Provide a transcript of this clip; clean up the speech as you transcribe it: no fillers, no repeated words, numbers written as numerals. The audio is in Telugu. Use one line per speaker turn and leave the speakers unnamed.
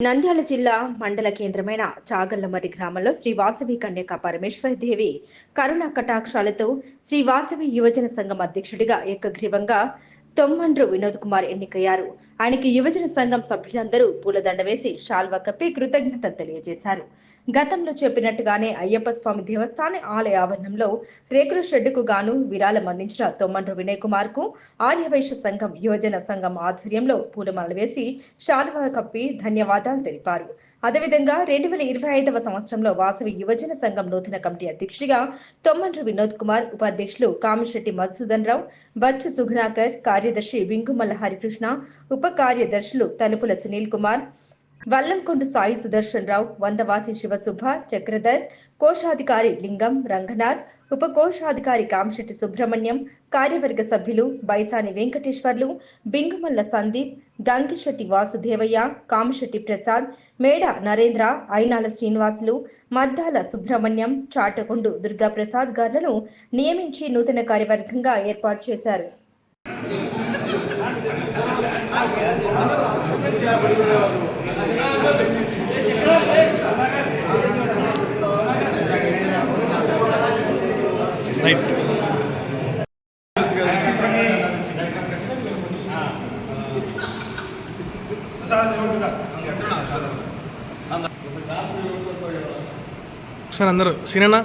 నంద్యాల జిల్లా మండల కేంద్రమైన చాగళ్లమర్రి గ్రామంలో శ్రీ వాసవి కన్యకా పరమేశ్వరదేవి కరుణా కటాక్షాలతో శ్రీ వాసవి యువజన సంఘం అధ్యక్షుడిగా ఏకగ్రీవంగా తొమ్మండ్రు వినోద్ కుమార్ ఎన్నికయ్యారు. ఆయనకి యువజన సంఘం సభ్యులందరూ పూలదండ వేసి శాల్వా కప్పి కృతజ్ఞతలు తెలియజేశారు. గతంలో చెప్పినట్టుగానే అయ్యప్ప స్వామి దేవస్థాన ఆలయ ఆవరణంలో రేకుల షెడ్డుకు గాను విరాళం అందించిన తొమ్మండ్రు వినయ్ కుమార్ కు ఆర్యవైశ్య సంఘం యువజన సంఘం ఆధ్వర్యంలో పూలమాల వేసి శాలువా కప్పి ధన్యవాదాలు తెలిపారు. అదేవిధంగా 2025వ సంవత్సరంలో వాసవి యువజన సంఘం నూతన కమిటీ అధ్యక్షుడిగా తొమ్మండ్రు వినోద్ కుమార్, ఉపాధ్యక్షులు కామిశెట్టి మధుసూదన్ రావు, బచ్చు సుగుణాకర్, కార్యదర్శి వింగుమల్ల హరికృష్ణ, ఉప కార్యదర్శులు తలుపుల సునీల్ కుమార్, వల్లంకొండ సాయి సుదర్శన్ రావు, వందవాసి శివసుభ, చక్రధర్, కోశాధికారి లింగం రంగనాథ్, ఉప కోశాధికారి కామిశెట్టి సుబ్రహ్మణ్యం, కార్యవర్గ సభ్యులు బైసాని వెంకటేశ్వర్లు, బింగుమల్ల సందీప్, గంగిశెట్టి వాసుదేవయ్య, కామిశెట్టి ప్రసాద్, మేడ నరేంద్ర, అయినాల శ్రీనివాసులు, మద్దాల సుబ్రహ్మణ్యం, చాటకొండు దుర్గాప్రసాద్ గారులను నియమించి నూతన కార్యవర్గంగా ఏర్పాటు చేశారు.
రైట్ సార్ అందరూ సీనన్నా